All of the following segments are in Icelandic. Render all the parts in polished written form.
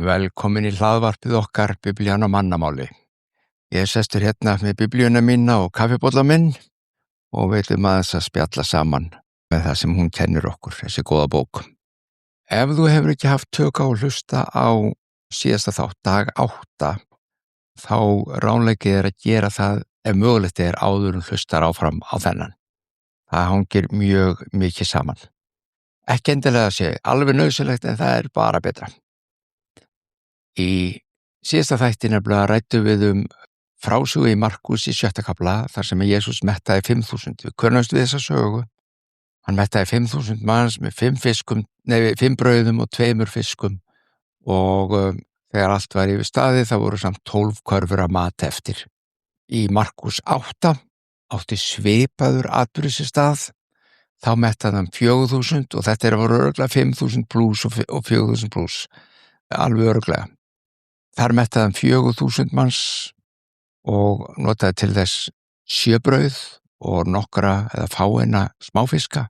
Velkomin í hlaðvarpið okkar Biblían á mannamáli. Ég sestur hérna með biblíuna mína og kaffibolla minn og við ætlum aðeins að spjalla saman með það sem hún kennir okkur, þessi góða bók. Ef þú hefur ekki haft tök á að hlusta á síðasta þátt, dag 8, þá ráðleggið er að gera það ef mögulegt er áður en hlustar áfram á þennan. Það hangir mjög mikið saman. Ekki endilega að sé alveg nauðsynlegt en það er bara betra. Í síðasta þætti nefnilega ræddum við frásögu í Markús í 7. kafla þar sem Jesús mettaði 5.000. Við könnumst við þessa sögu. Hann mettaði 5.000 manns með 5 brauðum og 2 fiskum og þegar allt var yfir staðið þá voru samt 12 körfur af mat eftir. Í Markús 8 átti svipaður atburður sér stað. Þá mettaði hann 4.000 og þetta voru örugglega 5.000 plús og 4.000 plús. Alveg örugglega. Þar mettaði hann 4.000 manns og notaði til þess 7 brauð og nokkra eða fáeina smáfiska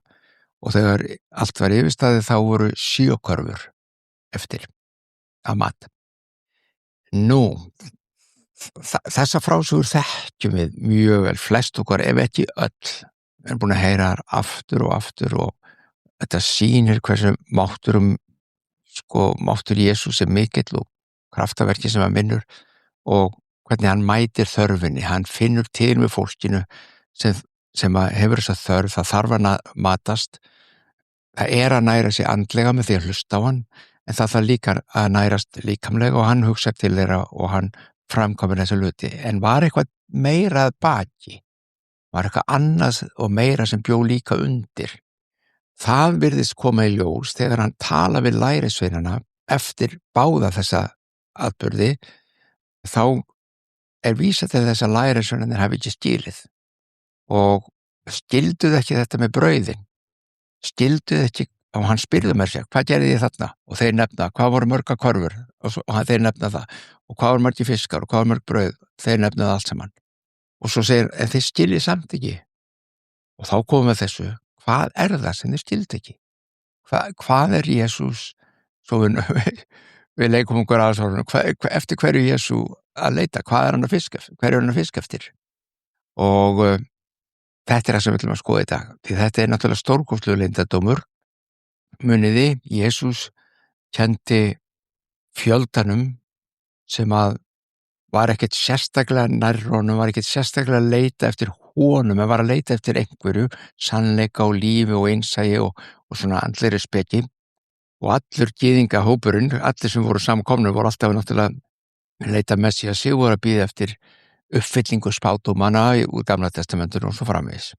og þegar allt var yfirstaðið þá voru 7 körfur eftir af mat. Nú, þessa frásögur þekkjum við mjög vel, flest okkar ef ekki öll. Við erum búin að heyra aftur og aftur og þetta sýnir hversu máttur Jesús er mikill og kraftaverki sem hann vinnur og hvernig hann mætir þörfinni. Hann finnur til með fólkinu sem hefur þessa þörf, það þarf að matast. Það að næra sig andlega með því að hlusta á hann, en það þarf líka að nærast líkamlega og hann hugsar til þeirra og hann framkvæmir þessa hluti. En var eitthvað meira að baki? Var eitthvað annað og meira sem bjó líka undir? Það virðist koma í ljós þegar hann tala við lærisveinana eftir báða þessa atburði, þá vísað til þess að lærisveinarnir hafi ekki skilið og skilduð ekki þetta með brauðin, skilduð ekki, og hann spyrði með sér, hvað gerði ég þarna? Og þeir nefna, hvað voru mörga körfur? Og þeir nefna það, og hvað voru margir fiskar og hvað voru mörg brauð? Þeir nefna það allt saman. Og svo segir, en þeir skiljið samt ekki. Og þá komum við þessu, hvað það sem þeir skildi ekki? Hvað Jesús, svo við leikum okkur aðsvarunum, eftir hverju Jesú að leita, hvað hann að fiska, hverju hann að fiska eftir? Og þetta það sem við ætlum að skoða í dag, því þetta náttúrulega stórkostlegur leyndardómur. Muniði, Jesús kenndi fjöldanum sem að var ekkert sérstaklega nærri honum, var ekkert sérstaklega að leita eftir honum, en var að leita eftir einhverju, sannleika og lífi og einsæi og svona andlegri speki. Og allur gyðingahópurinn, allir sem voru samkomnir voru alltaf náttúrulega að leita Messíasi og voru að bíða eftir uppfyllingu spádómanna úr Gamla testamentinu og svo framvegis.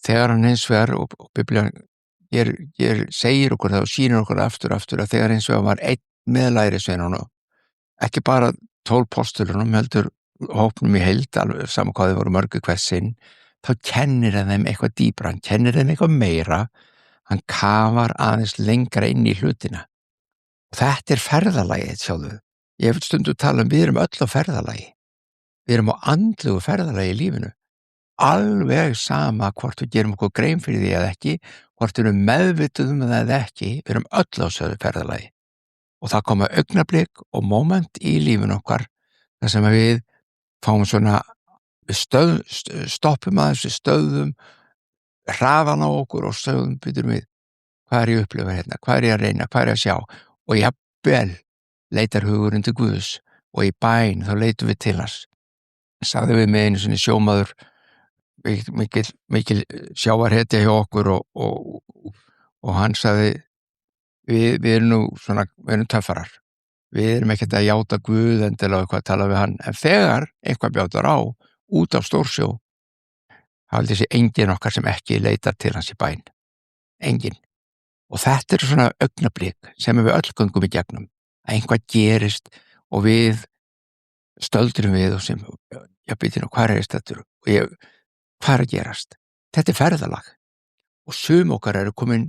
Þegar hann hins vegar, og Biblían segir okkur það og sýnir okkur aftur að þegar hins vegar var einn með lærisveinunum, ekki bara 12 postulunum, heldur hópnum í heild, alveg saman hvað þau voru mörgu hvers sinn, þá kennir hann þeim eitthvað dýpra, hann kennir þeim eitthvað meira, hann kafar aðeins lengra inn í hlutina. Og þetta ferðalagið, sjáðu. Ég hef stundum talað við erum öll á ferðalagi. Við erum á andlegu ferðalagi í lífinu. Alveg sama hvort við gerum okkur grein fyrir því eða ekki, hvort við erum meðvituð það eða ekki, við erum öll á þessu ferðalagi. Og það koma augnablik og moment í lífinu okkar, þar sem við fáum svona, við stoppum aðeins, við stöðum, hraðan á okkur og stöðum byrjum við, hvað ég að upplifa hérna, hvað ég að reyna, hvað ég að sjá, og jafnvel leitar hugurinn til Guðs og í bæn þá leitum við til hans. Sagði við með einu sinni sjómaður, mikil sjávarhetja hjá okkur og hann sagði, við erum nú svona, við erum töffarar, við erum ekkert að játa Guð endilega eitthvað að tala við hann, en þegar eitthvað bjátar á, út á stórsjó, haldið sér enginn okkar sem ekki leitar til hans í bæn. Enginn. Og þetta svona augnablik sem við öll göngum í gegnum. Að einhvað gerist og við stöldurum við og sem, býtum, hvað ég stættur? Og hvað að gerast? Þetta ferðalag. Og sum okkar eru komin,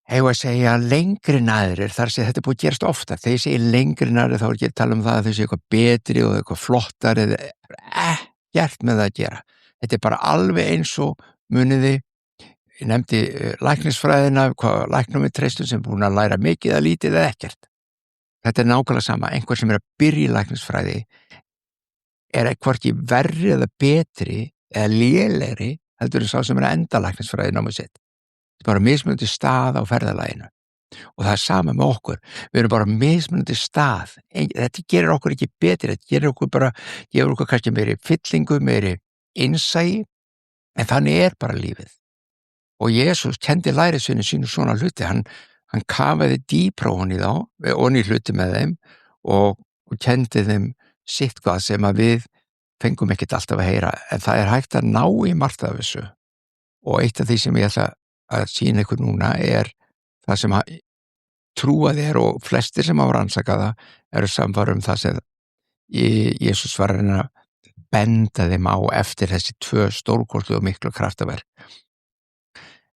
hefur að segja lengri næðrir, þar sé þetta búið að gerast ofta. Þegar ég segi lengri næðrir þá ekki að tala það að þau sé eitthvað betri og eitthvað flottar eða ekkert með það að gera. Þetta bara alveg eins og muniði, ég nefndi læknisfræðina, hvað læknum við treystum sem búin að læra mikið að lítið eða ekkert. Þetta nákvæmlega sama, einhver sem að byrja í læknisfræði hvorki verri eða betri eða lélegri heldur en sá sem að enda læknisfræði námið sitt. Þetta bara mismunandi stað á ferðalaginu. Og það sama með okkur. Við erum bara mismunandi stað. Þetta gerir okkur ekki betri, þetta gerir okkur kannski meiri fyllingu, meiri innsæi, en þannig bara lífið. Og Jesús kendi lærisveinum sínum svona hluti, hann kafaði dýpra ofan í hluti með þeim og kendi þeim sitt hvað sem að við fengum ekkert alltaf að heyra, en það hægt að ná í margt af þessu. Og eitt af því sem ég ætla að sýna ykkur núna það sem trúað og flestir sem hafa rannsakað það eru samfara það sem Jesús var að benda þeim á eftir þessi 2 stórkostlu og miklu kraftaverk.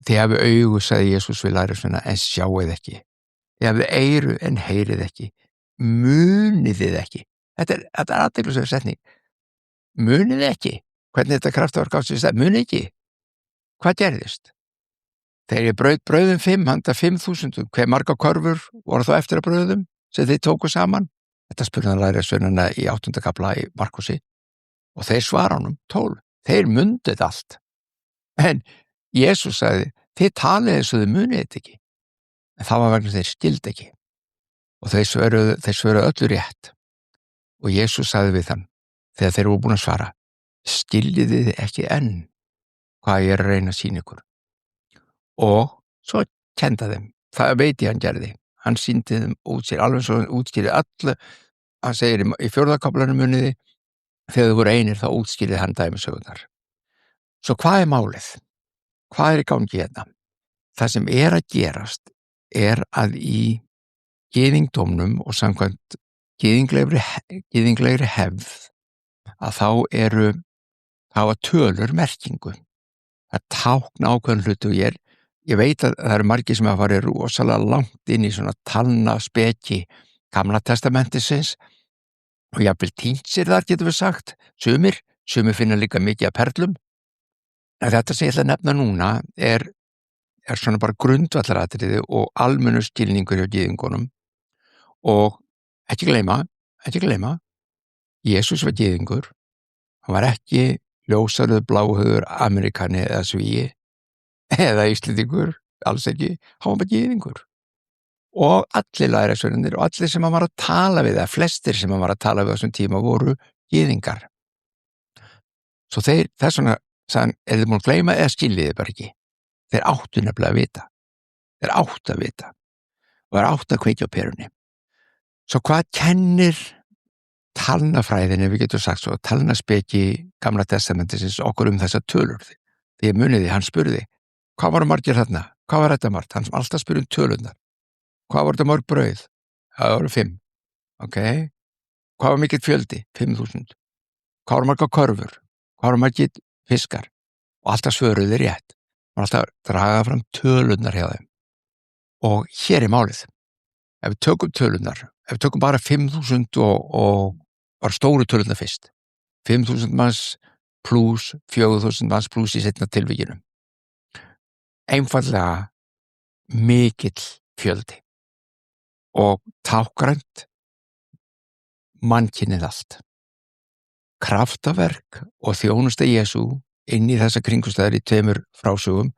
Þið hafið augu, sagði Jesús við lærisveinana, en sjáið ekki. Þið hafið eyru en heyrið ekki. Munið þið ekki. Þetta athyglisverð setning. Munið þið ekki. Hvernig þetta kraftaverk átti sér stað? Munið ekki. Hvað gerðist? Þegar ég braut brauðum 5 handa 5.000, hve margar körfur voru þá eftir að brauðum sem þið tóku saman? Þetta spurði hann lærisveinana í 8. kafla í Markusi. Og þeir svara honum 12. Þeir mundið allt. En Jesús sagði, þið talið eins og þið munið þetta ekki. En það var vegna þeir skildi ekki. Og þeir svöruðu öllu rétt. Og Jesús sagði við þann, þegar þeir voru búin að svara, skiljið þið ekki enn hvað ég að reyna að sýna ykkur. Og svo kenda þeim. Það veit ég hann gerði. Hann sýndi þeim útskýr, alveg svo hann útskýrði öllu. Hann segir í 4. kaflanum muniði, þegar þau voru einir þá útskýrði hann dæmisögurnar. Svo hvað málið? Hvað í gangi hérna? Það sem að gerast að í gyðingdómnum og samkvæmt gyðinglegri hefð að þá hafa tölur merkingu. Það tákna ákveðin hluti og ég veit að það eru margir sem hafa farið rosalega langt inn í svona talnaspeki Gamla testamentisins og jafnvel týnt sér þar, getum við sagt. Sumir finna líka mikið af perlum. En þetta sem ég ætla að nefna núna er svona bara grundvallaratriði og almennu skilningur hjá gyðingunum. Og ekki gleyma, Jesús var gyðingur. Hann var ekki ljósarður, bláhöfður, Amerikani eða Svíi eða Íslendingur, alls ekki. Hann var bara gyðingur. Og allir lærisveinarnir og allir sem hann var að tala við, eða flestir sem hann var að tala við á þessum tíma voru gyðingar. Svo þess vegna sagði, þið múin að gleyma eða skiljið þið bara ekki. Þeir áttu nefnilega að vita. Þeir áttu að vita. Og þeir áttu að kveikja á perunni. Svo hvað kennir talnafræðinni, við getum sagt svo, talnaspeki Gamla testamentisins okkur þessar tölur? Því muniði, hann spurði, hvað voru margir þarna? Hvað var þetta margt? Hann alltaf spurði tölurnar. Hvað voru þetta mörg brauð? Það voru 5. Ok. Hvað var mikill fjöldi? 5.000. Hvað voru margar körfur? Hvað voru margir fiskar? Og alltaf svöruði rétt. Og alltaf draga fram tölurnar hjá þeim. Og hér málið. Ef við tökum tölurnar, ef við tökum bara 5.000 og var stóru tölurnar fyrst. 5.000 manns pluss 4.000 manns pluss í seinna tilvikinu. Einfaldlega mikill fjöldi. Og tákgrænt mannkynið allt. Kraftaverk og þjónusta Jesú inn í þessa kringumstæður í 2 frásögum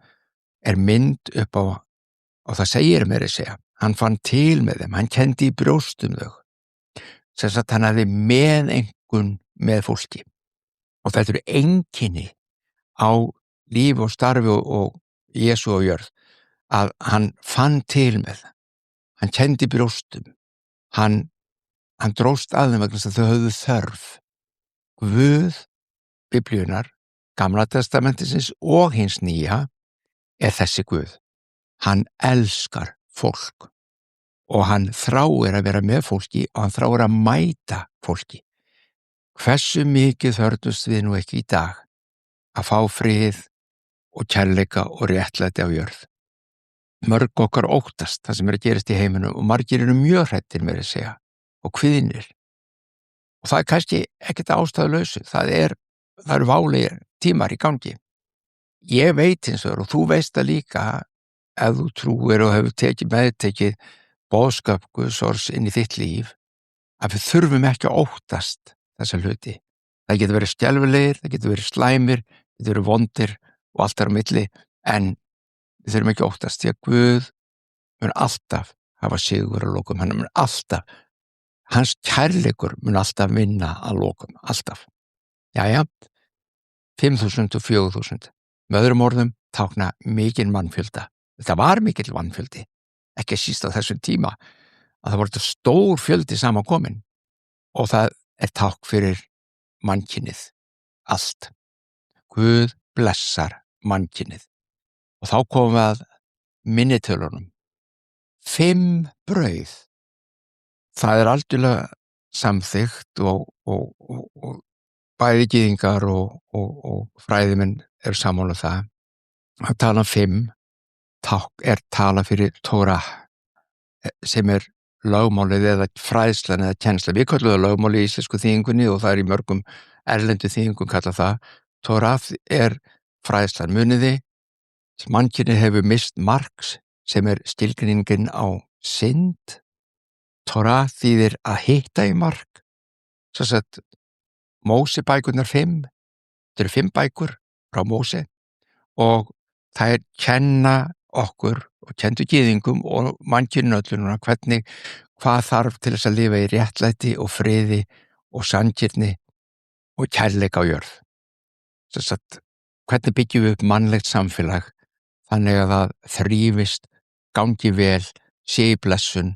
mynd upp á, og það segir meira að segja, hann fann til með þeim, hann kendi í brjóstum þau, sem sagt hann hafði meðengun með fólki. Og þetta eru einkenni á lífi og starfi og Jesú á jörð, að hann fann til með, hann kendi brjóstum, hann dróst að þeim vegna þess að þau höfðu þörf. Guð Biblíunnar, Gamla testamentisins og hins nýja þessi Guð. Hann elskar fólk og hann þráir að vera með fólki og hann þráir að mæta fólki. Hversu mikið þörfnumst við nú ekki í dag að fá frið og kærleika og réttlæti á jörð? Mörg okkar óttast það sem að gerast í heiminum og margir eru mjög hræddir með að segja og kvíðnir. Og það kannski ekkert ástæðulausu, það eru válegir tímar í gangi. Ég veit hins vegar og þú veist það líka ef þú trúir og hefur meðtekið boðskap Guðs orðs inn í þitt líf að við þurfum ekki að óttast þessa hluti. Það getur verið skelfilegir, það getur verið slæmir, það getur verið vondir og allt á milli, en við þurfum ekki að óttast því að Guð mun alltaf hafa sigur að lokum. Hann mun alltaf, hans kærleikur mun alltaf vinna að lokum, alltaf. Jæja, 5.000 og 4.000. Með öðrum orðum tákna mikinn mannfjölda. Þetta var mikill mannfjöldi, ekki síst á þessum tíma, að það voru þetta stór fjöldi samankomin og það tákn fyrir mannkynið, allt. Guð blessar mannkynið. Og þá komum við að minnitölunum. 5 brauð. Það algjörlega samþykkt og bæði gyðingar og fræðimenn eru sammála það. Að tala 5 tala fyrir Tóra sem lögmálið eða fræðslan eða kennsla. Við kallum það lögmáli í íslensku þýðingunni og það í mörgum erlendu þýðingum kalla það. Tóra fræðslan muniði sem mannkynið hefur mist marks sem skilgreiningin á synd. Tóra þýðir að hitta í mark. Svo sett Mósebækurnar 5. Þetta eru 5 bækur frá Móse og þær kenna okkur og kenndu gyðingum og mannkyninu öllu núna hvað þarf til þess að lifa í réttlæti og friði og sanngirni og kærleika á jörð. Svo sett hvernig byggjum við upp mannlegt samfélag þannig að það þrífist, gangi vel, sé í blessun,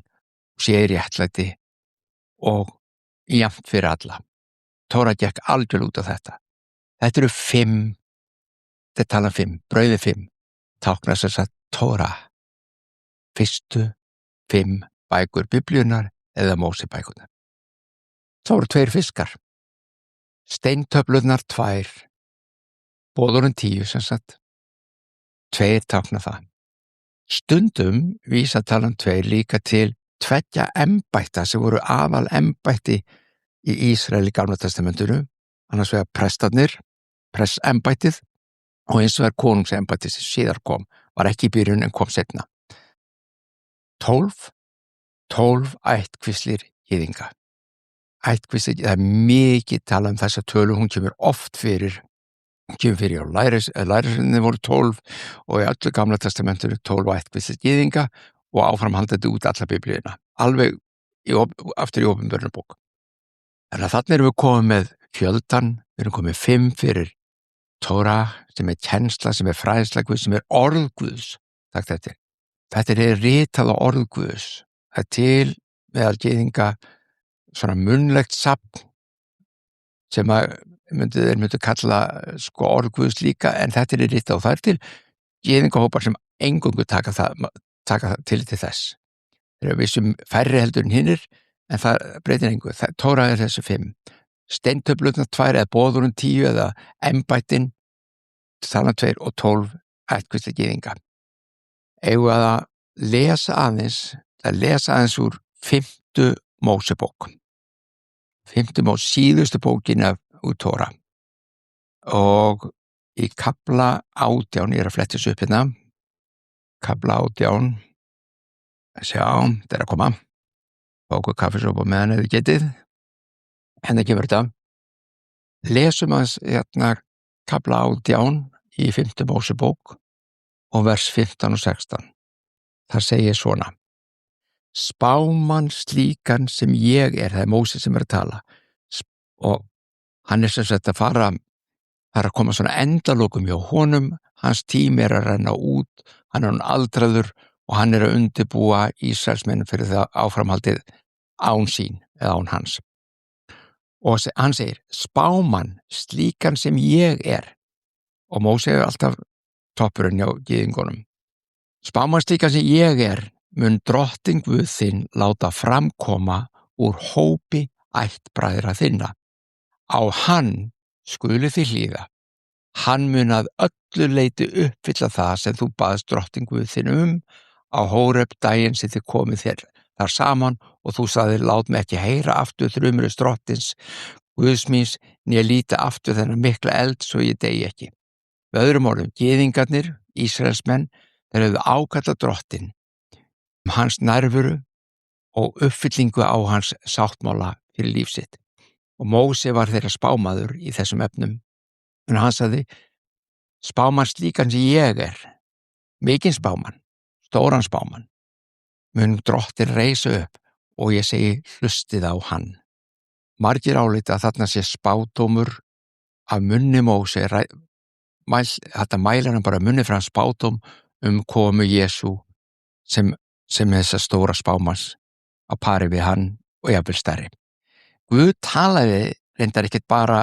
sé í réttlæti og jafnt fyrir alla. Tóra gekk algjörlega út á þetta. Þetta eru 5, þetta tala 5, brauði 5, táknar sem sagt Tóra. Fyrstu 5 bækur Biblíunnar eða Mósebækurnar. Það voru 2 fiskar. Steintöflurnar 2, boðorðin 10 sem sagt. 2 tákna það. Stundum vísa talan 2 líka til 2 embætta sem voru aðal embætti í Ísrael í Gamla testamentinu, annars vegar prestarnir, prestembættið og eins vegar konungsembættið sem síðar kom, var ekki í byrjun en kom seinna. 12 ættkvíslir gyðinga. Ættkvíslir, það mikið tala þessa tölu, hún kemur oft fyrir á lærisveinarnir voru 12 og í öllu Gamla testamentinu 12 ættkvíslir gyðinga og áframhaldandi út alla biblíuna, alveg aftur í opinberunarbók. Þannig að þarna erum við komið með fjöldan, við erum komið 5 fyrir Tóra sem kennsla, sem fræðsla Guðs, sem orð Guðs. Þetta ritað á orð Guðs. Það til meðal gyðinga svona munnlegt safn sem þeir myndu kalla orð Guðs líka, en þetta ritað og það til gyðingahópar sem eingöngu taka til þess. Þeir eru vissum færri heldur en hinnir, en það breytir engu. Tóra þessi 5. Steintöflurnar 2 eða boðorðin 10 eða embættin, talan 2 og 12 ættkvíslir gyðinga. Eigum við að lesa aðeins úr 5. Mósebók. 5. síðustu bókin úr Tóra. Og í kafla 18, ég að fletta þessu upp hérna, kafla 18, sjá, þetta að koma. Bóku kaffisópa meðan eða getið. Henni kemur þetta. Lesum hérna kafla 18 í 5. Mósebók og vers 15 og 16. Það segir svona. Spámann slíkan sem ég það Móse sem að tala. Og hann sem sagt að fara að koma svona endalokum hjá honum, hans tími að renna út, hann hann aldraður og hann að undirbúa Ísraelsmenn fyrir það áframhaldið án sín eða án hans. Og hann segir, spámann slíkan sem ég og Móse alltaf toppurinn hjá gyðingunum. Spámann slíkan sem ég mun drottinn Guð þinn láta framkoma úr hópi ættbræðra þinna. Á hann skulu þið hlýða. Hann mun að öllu leyti uppfylla það sem þú baðst drottinn Guð þinn á Hóreb daginn sem þið komið þér þar saman og þú sagðir lát mig ekki heyra aftur þrumurins drottins Guðs míns né líta aftur þennan mikla eld svo ég degi ekki. Með öðrum orðum, gyðingarnir, Ísraelsmenn, þeir hefðu ákallað drottinn hans nærveru og uppfyllingu á hans sáttmála fyrir líf sitt. Og Móse var þeirra spámaður í þessum efnum. En hann sagði, spámann slíkan sem ég er, mikinn spámann, stóran spámann, mun Drottinn reisa upp og ég segi hlustið á hann. Margir álíta að þarna sé spádómur af munni Móse, þetta mælir hann bara munni frá spádóm komu Jesú sem þessa stóra spámanns á pari við hann og jafnvel stærri. Guð talaði reyndar ekkert bara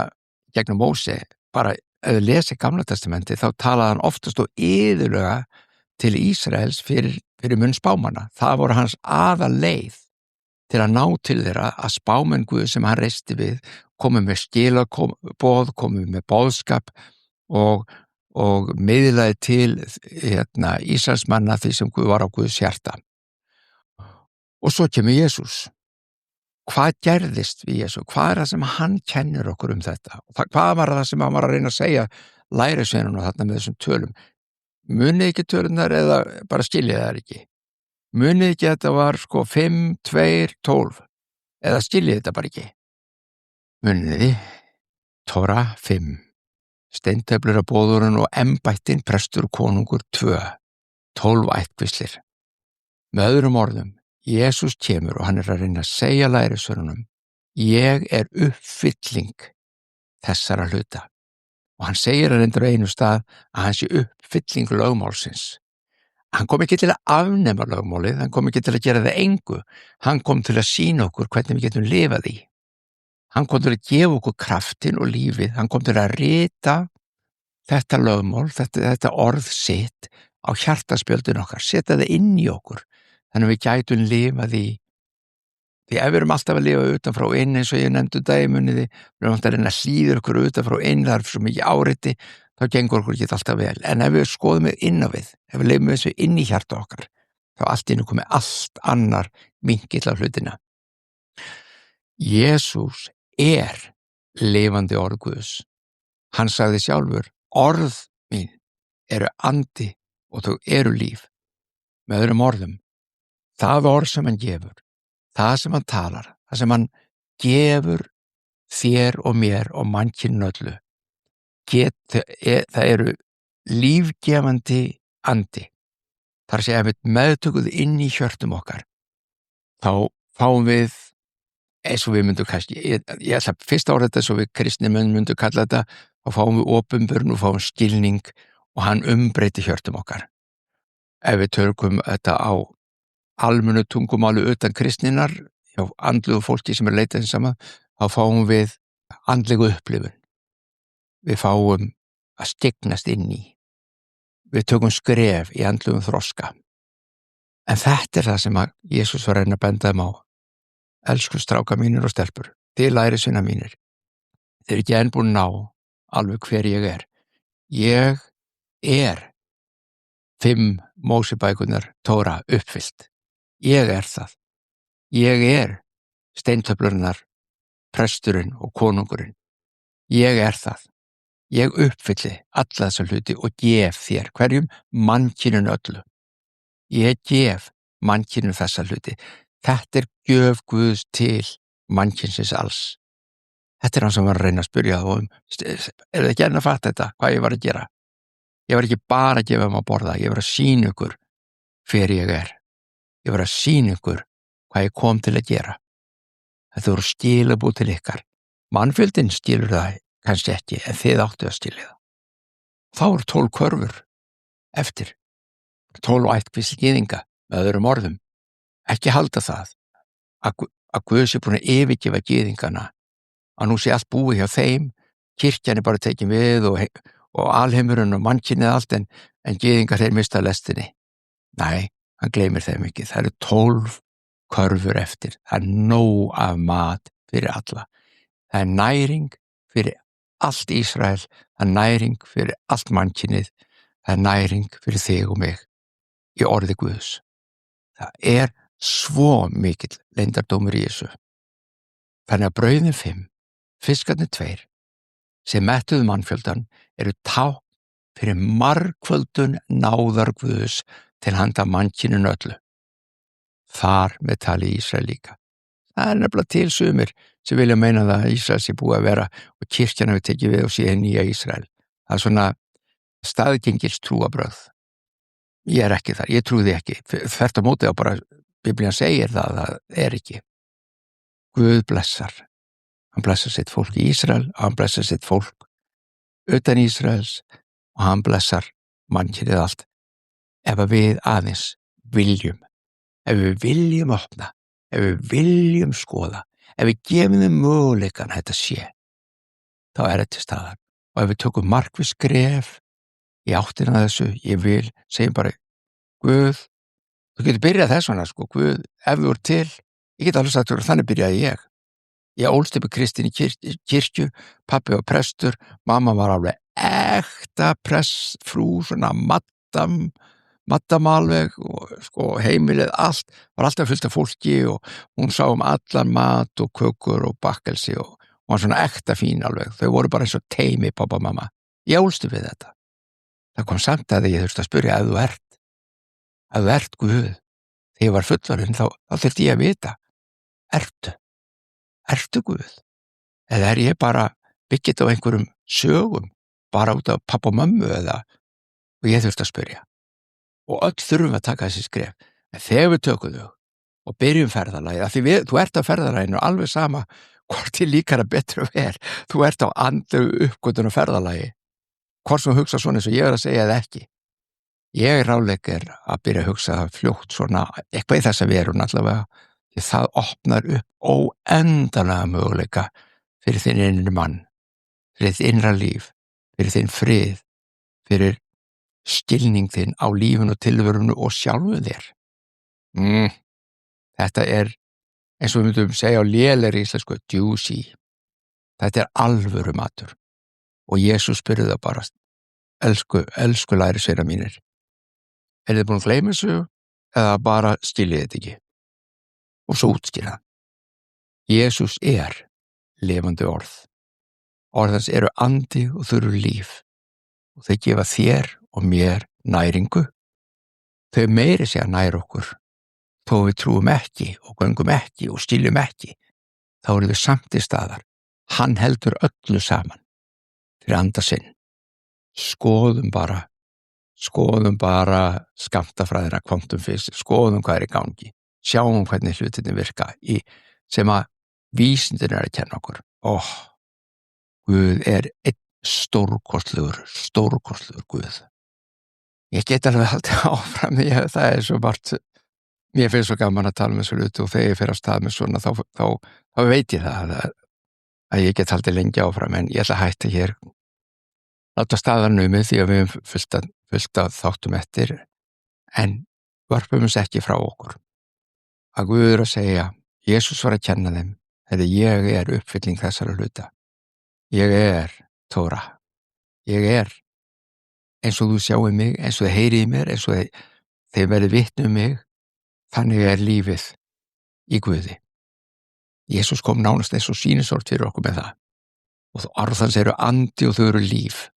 gegnum Móse, bara ef við lesi Gamla testamenti þá talaði hann oftast og iðulega til Ísraels fyrir munn spámanna. Það voru hans aðaleið til að ná til þeirra að spámenn Guð sem hann reisti við komu með skilaboð, komu með boðskap og miðlaði til Ísraelsmanna því sem Guð var á Guðs hjarta. Og svo kemur Jesús. Hvað gerðist við Jesú? Hvað það sem hann kennir okkur þetta? Hvað var það sem hann var að reyna að segja lærisveinunum þarna með þessum tölum? Munið ekki tölunar eða bara skiljið þær ekki? Munið ekki að þetta var 5, 2, 12 eða skiljið þetta bara ekki? Muniði, Tóra 5, steintöflur af boðurinn og embættin, prestur og konungur 2, 12 ættkvíslir. Með öðrum orðum, Jesús kemur og hann að reyna að segja lærisveinunum, ég uppfylling þessara hluta. Og hann segir að reyndur einu stað að hann sé uppfylling lögmálsins. Hann kom ekki til að afnema lögmálið, hann kom ekki til að gera það engu, hann kom til að sýna okkur hvernig við getum lifað í. Hann kom til að gefa okkur kraftin og lífið, hann kom til að rita þetta lögmál, þetta orð sitt á hjartaspjöldin okkar, setja það inn í okkur, þannig að við gætum lifað í. Því ef við erum alltaf að lifa utan frá inn eins og ég nefndu dæmuniði, við erum alltaf að reyna að hlýða okkur utan frá inn, það svo mikið áreiti, þá gengur okkur ekki alltaf vel. En ef við skoðum við inn á við, ef við lifum þessu inn í hjarta okkar, þá allt inn komið allt annar vinkill á hlutina. Jesús lifandi orð Guðs. Hann sagði sjálfur, orð mín eru andi og þau eru líf. Með öðrum orðum, það orð sem hann gefur, það sem hann talar, það sem hann gefur þér og mér og mannkyninu öllu, það eru lífgefandi andi. Þar sé ef við meðtökuð inn í hjörtum okkar, þá fáum við, eins og við myndum kannski, ég ætla fyrst árið þetta svo við kristnir myndum kalla þetta, þá fáum við opinberun og fáum skilning og hann umbreytir hjörtum okkar. Ef við tökum þetta á almennu tungumáli utan kristninnar, hjá andlegu fólki sem leitað saman, þá fáum við andlegu upplifun. Við fáum að stignast inn í. Við tökum skref í andlegum þroska. En þetta það sem að Jesús var að reyna að benda þeim á. Elsku stráka mínir og stelpur, þið lærisveina mínir. Þið eru ekki enn búin ná alveg hver ég. Ég 5 Mósebækurnar Tóra uppfyllt. Ég það. Ég steintöflurnar, presturinn og konungurinn. Ég það. Ég uppfylli alla þessa hluti og gef þér, hverjum mannkyninu öllu. Ég gef mannkyninu þessa hluti. Þetta gjöf Guðs til mannkynsins alls. Þetta hann sem var að reyna að spyrja þá þið ekki enn að fatta þetta, hvað ég var að gera? Ég var ekki bara að gefa að borða, ég var að sýna ykkur hver ég Ég var að sýna ykkur hvað ég kom til að gera. Þetta voru skilaboð til ykkar. Mannfjöldinn skilur það kannski ekki, en þið áttu að skilja það. Þá eru 12 körfur eftir. 12 ættkvísl gyðinga, með öðrum orðum. Ekki halda það að Guð sé búin að yfirgefa gyðingana, að nú sé allt búið hjá þeim, kirkjan bara tekin við og alheimurinn og mannkynið allt, en gyðingar þeir mista lestinni. Nei, hann gleymir þeim ekki. Það eru 12 körfur eftir. Það nóg af mat fyrir alla. Það næring fyrir allt Ísrael, það næring fyrir allt mannkynið, það næring fyrir þig og mig í orði Guðs. Það svo mikill leyndardómur í þessu. Þannig að brauðin 5, fiskarnir 2, sem mettuðu mannfjöldan, eru tákn fyrir margföldun náðar Guðs til handa mannkyninu öllu. þar með tali Ísrael líka. Það nefnilega til sumir sem vilja meina það að Ísrael sé búið að vera og kirkjan hafi tekið við og síðan nýja Ísrael. Það svona staðgengils trúarbrögð. Ég ekki þar, ég trúi því ekki. Þvert á móti á bara, Biblían segir það ekki. Guð blessar. Hann blessar sitt fólk í Ísrael, hann blessar sitt fólk utan Ísraels og hann blessar mannkynið allt. Ef við aðeins viljum, ef við viljum opna, ef við viljum skoða, ef við gefum þeim möguleikann að þetta sé, þá þetta til staðar. Og ef við tökum markviss skref í áttina þessu, ég vil, segjum bara, Guð, þú getur byrjað þess vegna, Guð, ef þú ert til, ég get alveg sagt að þannig byrjaði ég. Ég ólst upp í kristinni kirkju, pabbi var prestur, mamma var alveg ekta prestfrú, svona maddam alveg og heimilið allt, var alltaf fullt af fólki og hún sá allan mat og kökur og bakkelsi og var svona ekta fín alveg. Þau voru bara eins og teimi, pappa og mamma. Ég ólst upp við þetta. Það kom samt að ég þurfti að spyrja ef þú ert Guð. Þegar ég var fullorðinn þá þurfti ég að vita. Ertu Guð? Eða ég bara byggt á einhverjum sögum, bara út af pappa og mömmu og ég þurfti að spyrja. Og öll þurfum að taka þessi skref. En þegar við tökum þau og byrjum ferðalagið, af því þú ert á ferðalaginu alveg sama hvort þið líkar að betra vel. Þú ert á andlegu uppgötun og ferðalagi. Hvort sem hugsa svona eins og ég að segja eða ekki. Ég ráðlegg að byrja að hugsa fljótt svona eitthvað í þessa verun allavega. Því það opnar upp óendanlega möguleika fyrir þinn innri mann, fyrir þinn innra líf, fyrir þinn frið, fyrir skilning þinn á lífinu og tilverunu og sjálfu þér. Þetta eins og við myndum segja á lélegri íslensku, juicy. Þetta alvöru matur. Og Jesús spurði það bara, elsku lærisveinar mínir, þið búin að gleyma þessu eða bara skiljið þetta ekki? Og svo útskýra. Jesús lifandi orð. Orðans eru andi og þau eru líf. Og þau gefa þér og mér næringu. Þau meiri segja nær okkur. Þó við trúum ekki og göngum ekki og skiljum ekki, þá eru þau samt til staðar. Hann heldur öllu saman fyrir anda sinn. Skoðum bara skammtafræðina, quantum physics, skoðum hvað í gangi. Sjáum hvernig hlutinni virka sem að vísindin að kenna okkur. Guð einn stórkostlegur Guð. Ég get alveg haldið áfram því að það svo margt, mér finnst svo gaman að tala með svo hluti og þegar ég fer að stað með svona þá veit ég það að ég get haldið lengi áfram, en ég ætla að hætta hér, láta staðar numið því að við höfum fullt af þáttum eftir, en vörpum þess ekki frá okkur. Að Guð að segja, Jesús var að kenna þeim, ég uppfylling þessara hluta. Ég Tóra. Ég eins og þú sjáið mig, eins og þið heyrið í mér, eins og þið verið vitni mig, þannig lífið í Guði. Jesús kom nánast eins og sýnisort fyrir okkur með það. Og orð hans eru andi og þau eru líf.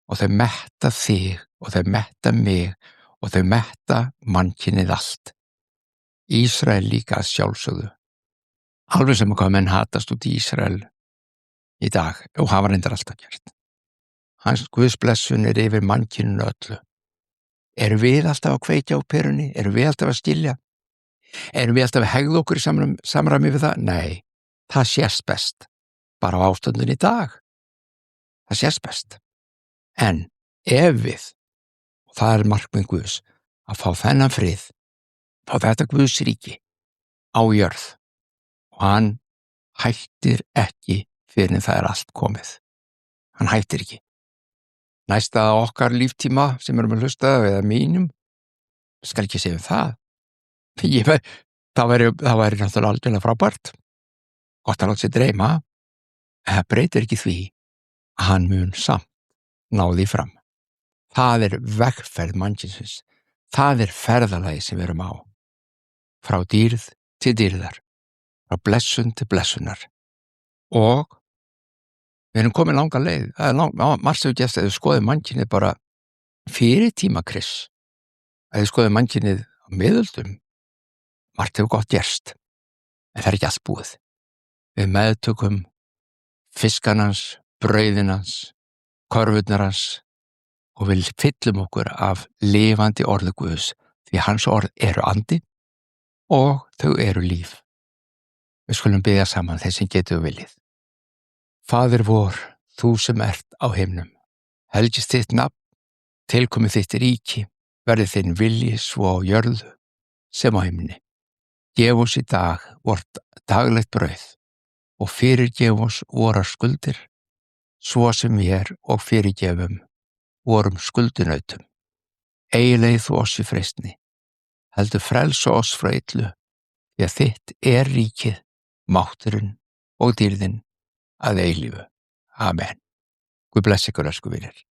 Og þau metta þig og þau metta mig og þau metta mannkynið allt. Ísrael líka að sjálfsögðu. Alveg sem hvað menn hatast út í Ísrael í dag og hafa reyndar alltaf gert. Hans Guðs blessun yfir mannkyninu öllu. Erum við alltaf að kveikja á perunni? Erum við alltaf að skilja? Erum við alltaf að hegða okkur í samræmi við það? Nei, það sést best. Bara á ástandun í dag. Það sést best. En ef við, og það markmið Guðs, að fá þennan frið, fá þetta Guðs ríki á jörð, og hann hættir ekki fyrir en það allt komið. Hann hættir ekki. Næsta okkar líftíma sem erum að hlusta eða mínum, skal ekki segja það. Það væri náttúrulega algjörlega frábært. Gott að láta sig dreyma. En það breytir ekki því að hann mun samt ná því fram. Það vegferð mannkynsins. Það ferðalagi sem við erum á. Frá dýrð til dýrðar. Frá blessun til blessunar. Og við erum komin langa leið. Margt hefur gæst að þau skoðið mannkynið bara fyrir tíma Krists. Að þau skoðið mannkynið á miðöldum. margt hefur gott gerst, en það er ekki allt búið. Við meðtökum fiskanans, brauðinans, körfurnar hans og við fyllum okkur af lifandi orðu Guðs, því hans orð eru andi og þau eru líf. Við skulum biðja saman þeir sem getur viljið. Faðir vor, þú sem ert á himnum, helgist þitt nafn, tilkomi þitt ríki, verði þinn vilji svo á jörðu sem á himni. Gef oss í dag vort daglegt brauð og fyrirgef oss vorar skuldir, svo sem við og fyrirgefum vorum skuldinautum. Eigi leið þú oss í freistni, heldur frelsa oss frá illu, því að þitt er ríkið, mátturinn og dýrðin að eilífu. Amen. Guð blessi ykkur, elsku vinir.